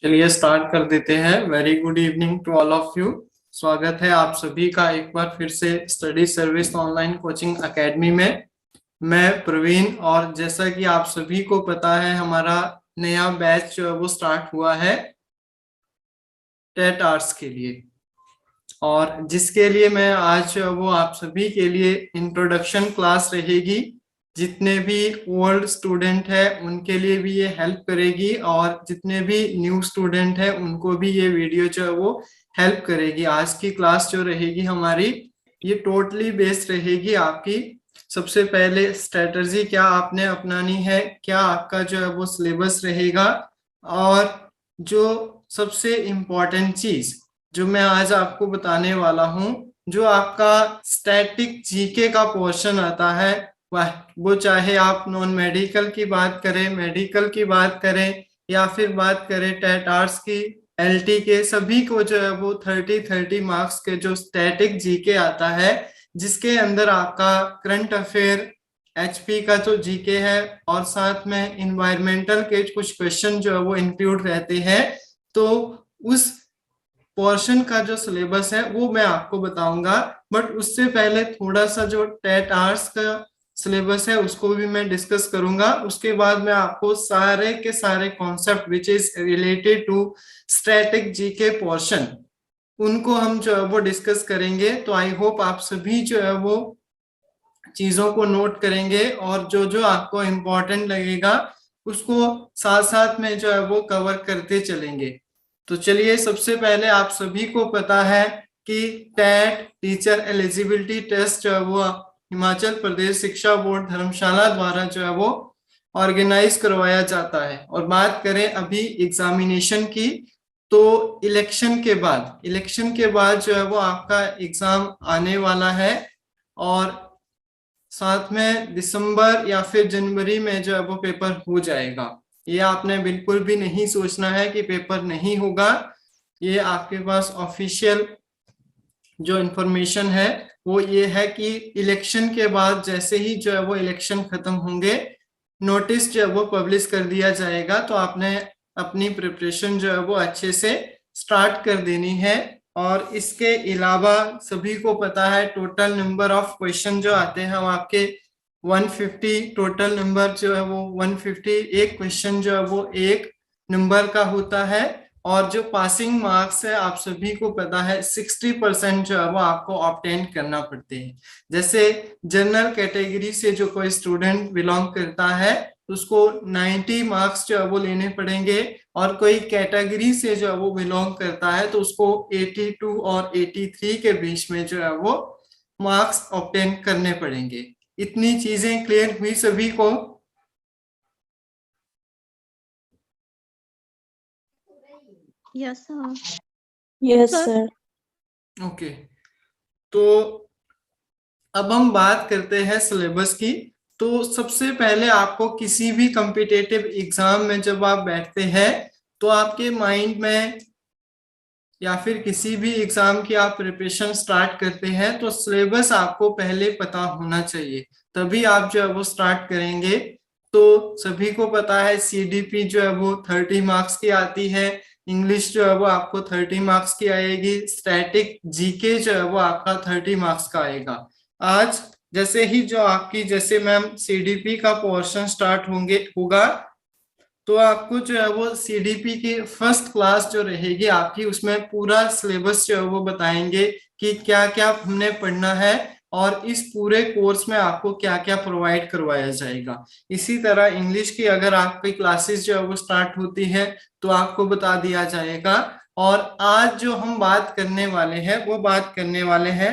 चलिए स्टार्ट कर देते हैं। Very good evening to all of you. स्वागत है आप सभी का एक बार फिर से study service online coaching academy में। मैं प्रवीण, और जैसा कि आप सभी को पता है हमारा नया बैच जो है वो स्टार्ट हुआ है टेट आर्ट्स के लिए, और जिसके लिए मैं आज वो आप सभी के लिए इंट्रोडक्शन क्लास रहेगी। जितने भी ओल्ड स्टूडेंट है उनके लिए भी ये हेल्प करेगी, और जितने भी न्यू स्टूडेंट है उनको भी ये वीडियो जो है वो हेल्प करेगी। आज की क्लास जो रहेगी हमारी, ये टोटली बेस्ड रहेगी आपकी। सबसे पहले स्ट्रेटजी क्या आपने अपनानी है, क्या आपका जो है वो सिलेबस रहेगा, और जो सबसे इम्पोर्टेंट चीज जो मैं आज आपको बताने वाला हूं, जो आपका स्टैटिक जीके का पोर्शन आता है, वह वो चाहे आप नॉन मेडिकल की बात करें, मेडिकल की बात करें, या फिर बात करें टेट आर्ट्स की, एलटी के, सभी को जो है वो 30 मार्क्स के जो स्टैटिक जीके आता है, जिसके अंदर आपका करंट अफेयर, एचपी का जो जीके है, और साथ में इन्वायरमेंटल के कुछ क्वेश्चन जो है वो इंक्लूड रहते हैं। तो उस पोर्शन का जो सिलेबस है वो मैं आपको बताऊंगा, बट उससे पहले थोड़ा सा जो टेट आर्ट्स का सिलेबस है उसको भी मैं डिस्कस करूंगा। उसके बाद मैं आपको सारे के सारे concept which is related to static GK portion, उनको हम जो है वो डिस्कस करेंगे। तो आई होप आप सभी जो है वो चीजों को नोट करेंगे, और जो जो आपको इम्पोर्टेंट लगेगा उसको साथ साथ में जो है वो कवर करते चलेंगे। तो चलिए, सबसे पहले आप सभी को पता है कि टेट टीचर एलिजिबिलिटी टेस्ट जो है वो हिमाचल प्रदेश शिक्षा बोर्ड धर्मशाला द्वारा जो है वो ऑर्गेनाइज करवाया जाता है। और बात करें अभी एग्जामिनेशन की, तो इलेक्शन के बाद जो है वो आपका एग्जाम आने वाला है, और साथ में दिसंबर या फिर जनवरी में जो है वो पेपर हो जाएगा। ये आपने बिल्कुल भी नहीं सोचना है कि पेपर नहीं होगा। ये आपके पास ऑफिशियल जो इंफॉर्मेशन है वो ये है कि इलेक्शन के बाद जैसे ही जो है वो इलेक्शन खत्म होंगे, नोटिस जो है वो पब्लिश कर दिया जाएगा। तो आपने अपनी प्रिपरेशन जो है वो अच्छे से स्टार्ट कर देनी है। और इसके अलावा सभी को पता है टोटल नंबर ऑफ क्वेश्चन जो आते हैं वो आपके 150, टोटल नंबर जो है वो 150, एक क्वेश्चन जो है वो एक नंबर का होता है। और जो पासिंग मार्क्स है आप सभी को पता है 60% जो है वो आपको ऑब्टेन करना पड़ते हैं। जैसे जनरल कैटेगरी से जो कोई स्टूडेंट बिलोंग करता है उसको 90 मार्क्स जो है वो लेने पड़ेंगे, और कोई कैटेगरी से जो है वो बिलोंग करता है तो उसको 82 और 83 के बीच में जो है वो मार्क्स ऑब्टेन करने पड़ेंगे। इतनी चीजें क्लियर हुई सभी को? Yes sir. Yes sir. Okay, तो अब हम बात करते हैं सिलेबस की। तो सबसे पहले आपको किसी भी कॉम्पिटिटिव एग्जाम में जब आप बैठते हैं तो आपके माइंड में, या फिर किसी भी एग्जाम की आप प्रिपरेशन स्टार्ट करते हैं, तो सिलेबस आपको पहले पता होना चाहिए, तभी आप जो है वो स्टार्ट करेंगे। तो सभी को पता है सीडीपी जो है वो 30 मार्क्स की आती है, इंग्लिश जो है वो आपको 30 मार्क्स की आएगी, स्टैटिक जीके जो है वो आपका 30 मार्क्स का आएगा। आज जैसे ही जो आपकी, जैसे मैम सीडीपी का पोर्शन स्टार्ट होगा, तो आपको जो है वो सीडीपी की फर्स्ट क्लास जो रहेगी आपकी, उसमें पूरा सिलेबस जो है वो बताएंगे कि क्या क्या हमने पढ़ना है, और इस पूरे कोर्स में आपको क्या क्या प्रोवाइड करवाया जाएगा। इसी तरह इंग्लिश की अगर आपकी क्लासेस जो है वो स्टार्ट होती है तो आपको बता दिया जाएगा। और आज जो हम बात करने वाले हैं वो बात करने वाले हैं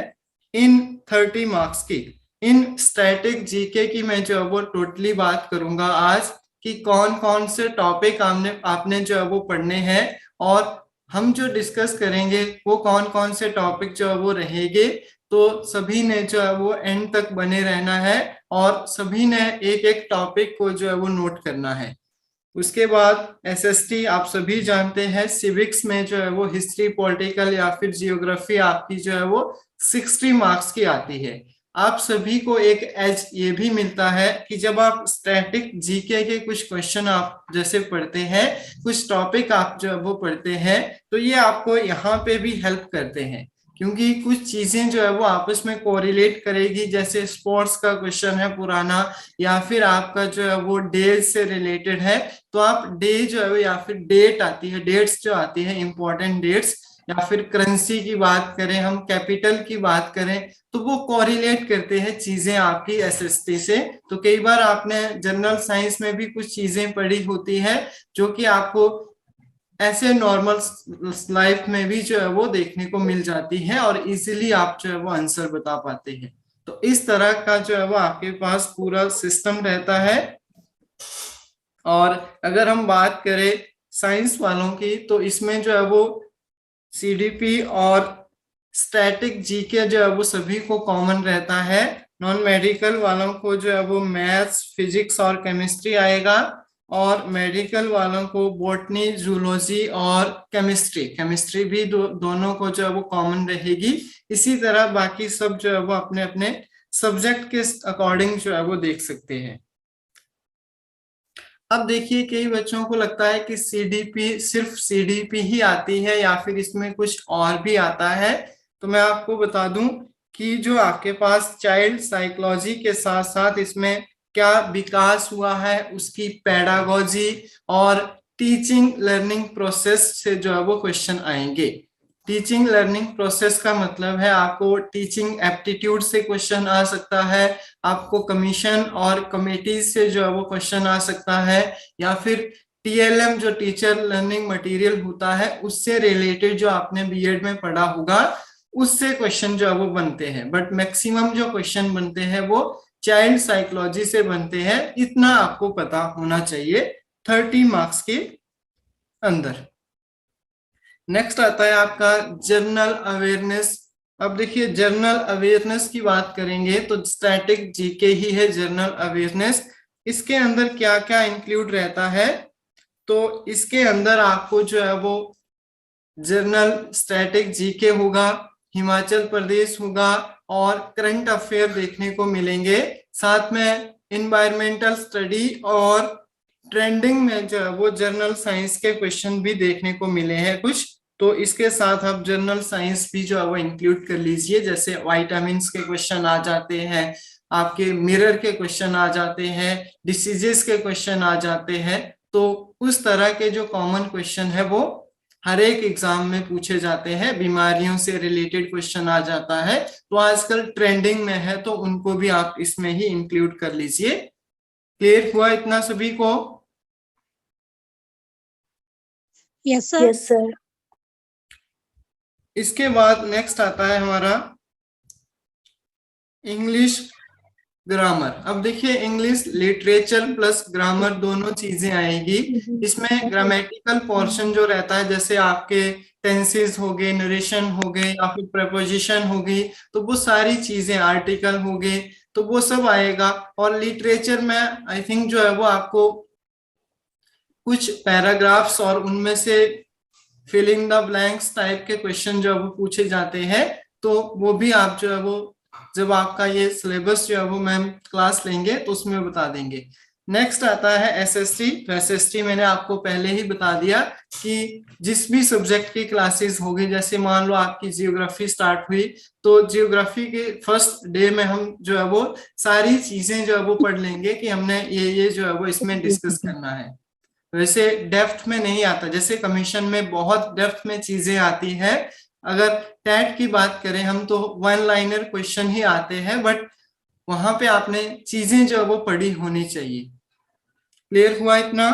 इन 30 मार्क्स की, इन स्टैटिक जीके की मैं जो है वो टोटली बात करूंगा आज, कि कौन कौन से टॉपिक आपने जो है वो पढ़ने हैं, और हम जो डिस्कस करेंगे वो कौन कौन से टॉपिक जो है वो रहेंगे। तो सभी ने जो है वो एंड तक बने रहना है, और सभी ने एक एक टॉपिक को जो है वो नोट करना है। उसके बाद एसएसटी आप सभी जानते हैं, सिविक्स में जो है वो हिस्ट्री, पॉलिटिकल या फिर जियोग्राफी आपकी जो है वो 60 मार्क्स की आती है। आप सभी को एक एज ये भी मिलता है कि जब आप स्टैटिक जीके के कुछ क्वेश्चन आप जैसे पढ़ते हैं, कुछ टॉपिक आप जब वो पढ़ते हैं, तो ये आपको यहाँ पे भी हेल्प करते हैं, क्योंकि कुछ चीजें जो है वो आपस में कोरिलेट करेगी। जैसे स्पोर्ट्स का क्वेश्चन है पुराना, या फिर आपका जो है वो डे से रिलेटेड है, तो आप डे जो है वो, या फिर डेट आती है, डेट्स जो आती है इंपॉर्टेंट डेट्स, या फिर करेंसी की बात करें, हम कैपिटल की बात करें, तो वो कोरिलेट करते हैं चीजें आपकी एसएसटी से। तो कई बार आपने जनरल साइंस में भी कुछ चीजें पढ़ी होती है जो कि आपको ऐसे नॉर्मल लाइफ में भी जो है वो देखने को मिल जाती है, और इजीली आप जो है वो आंसर बता पाते हैं। तो इस तरह का जो है वो आपके पास पूरा सिस्टम रहता है। और अगर हम बात करें साइंस वालों की, तो इसमें जो है वो सीडीपी और स्टैटिक जीके जो है वो सभी को कॉमन रहता है। नॉन मेडिकल वालों को जो है वो मैथ्स, फिजिक्स और केमिस्ट्री आएगा, और मेडिकल वालों को बॉटनी, जूलॉजी और केमिस्ट्री, केमिस्ट्री भी दोनों को जो है वो कॉमन रहेगी। इसी तरह बाकी सब जो है वो अपने अपने सब्जेक्ट के अकॉर्डिंग जो है वो देख सकते हैं। अब देखिए, कई बच्चों को लगता है कि सीडीपी सिर्फ सीडीपी ही आती है या फिर इसमें कुछ और भी आता है। तो मैं आपको बता दूं कि जो आपके पास चाइल्ड साइकोलॉजी के साथ साथ इसमें क्या विकास हुआ है, उसकी पेडागोजी और टीचिंग लर्निंग प्रोसेस से जो है वो क्वेश्चन आएंगे। टीचिंग लर्निंग प्रोसेस का मतलब है आपको टीचिंग एप्टीट्यूड से क्वेश्चन आ सकता है, आपको कमीशन और कमेटी से जो है वो क्वेश्चन आ सकता है, या फिर टीएलएम जो टीचर लर्निंग मटेरियल होता है उससे रिलेटेड जो आपने बीएड में पढ़ा होगा उससे क्वेश्चन जो है वो बनते हैं। बट मैक्सिमम जो क्वेश्चन बनते हैं वो चाइल्ड साइकोलॉजी से बनते हैं, इतना आपको पता होना चाहिए 30 मार्क्स के अंदर। नेक्स्ट आता है आपका जनरल अवेयरनेस। अब देखिए, जनरल अवेयरनेस की बात करेंगे तो स्टैटिक जीके ही है जनरल अवेयरनेस। इसके अंदर क्या क्या इंक्लूड रहता है, तो इसके अंदर आपको जो है वो जनरल स्टैटिक जीके होगा, हिमाचल प्रदेश होगा, और करंट अफेयर देखने को मिलेंगे। साथ में इन्वायरमेंटल स्टडी और ट्रेंडिंग में जो है वो जनरल साइंस के क्वेश्चन भी देखने को मिले हैं कुछ। तो इसके साथ आप जनरल साइंस भी जो है वो इंक्लूड कर लीजिए, जैसे वाइटामिन्स के क्वेश्चन आ जाते हैं, आपके मिरर के क्वेश्चन आ जाते हैं, डिसीजेस के क्वेश्चन आ जाते हैं। तो उस तरह के जो कॉमन क्वेश्चन है वो हर एक एग्जाम में पूछे जाते हैं, बीमारियों से रिलेटेड क्वेश्चन आ जाता है, तो आजकल ट्रेंडिंग में है, तो उनको भी आप इसमें ही इंक्लूड कर लीजिए। क्लियर हुआ इतना सभी को? Yes sir. Yes, sir. इसके बाद नेक्स्ट आता है हमारा इंग्लिश ग्रामर। अब देखिए, इंग्लिश लिटरेचर प्लस ग्रामर दोनों चीजें आएगी इसमें। ग्रामेटिकल पोर्शन जो रहता है, जैसे आपके टेंसेस हो गए, नरेशन हो गए, या फिर प्रपोजिशन हो गई, तो वो सारी चीजें, आर्टिकल हो गए, तो वो सब आएगा। और लिटरेचर में आई थिंक जो है वो आपको कुछ पैराग्राफ्स और उनमें से फिलिंग द ब्लैंक्स टाइप के क्वेश्चन जो है वो पूछे जाते हैं, तो वो भी आप जो है वो जब आपका ये सिलेबस जो है वो मैम क्लास लेंगे तो उसमें बता देंगे। नेक्स्ट आता है एसएसटी। तो एसएसटी मैंने आपको पहले ही बता दिया कि जिस भी सब्जेक्ट की क्लासेस होगी, जैसे मान लो आपकी जियोग्राफी स्टार्ट हुई, तो जियोग्राफी के फर्स्ट डे में हम जो है वो सारी चीजें जो है वो पढ़ लेंगे कि हमने ये जो है वो इसमें डिस्कस करना है। वैसे डेप्थ में नहीं आता, जैसे कमीशन में बहुत डेप्थ में चीजें आती है। अगर टैट की बात करें हम, तो वन लाइनर क्वेश्चन ही आते हैं, बट वहां पे आपने चीजें जो है वो पढ़ी होनी चाहिए। क्लियर हुआ इतना?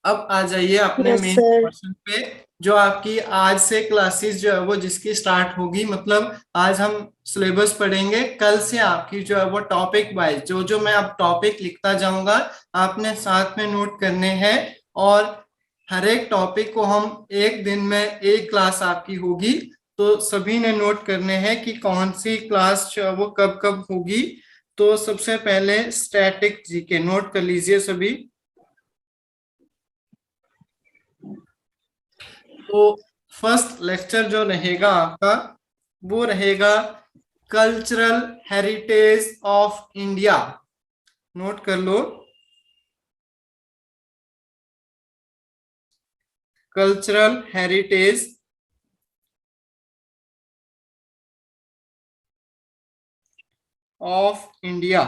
अब आ जाइए अपने Yes, मेन sir. क्वेश्चन पे, जो आपकी आज से क्लासेस जो है वो जिसकी स्टार्ट होगी। मतलब आज हम सिलेबस पढ़ेंगे, कल से आपकी जो है वो टॉपिक वाइज जो जो मैं अब टॉपिक लिखता जाऊंगा आपने साथ में नोट करने हैं, और हर एक टॉपिक को हम एक दिन में एक क्लास आपकी होगी, तो सभी ने नोट करने हैं कि कौन सी क्लास जो है वो कब कब होगी। तो सबसे पहले स्टैटिक जीके नोट कर लीजिए सभी। तो फर्स्ट लेक्चर जो रहेगा आपका वो रहेगा cultural heritage of India. Note कर लो, कल्चरल हेरिटेज ऑफ इंडिया।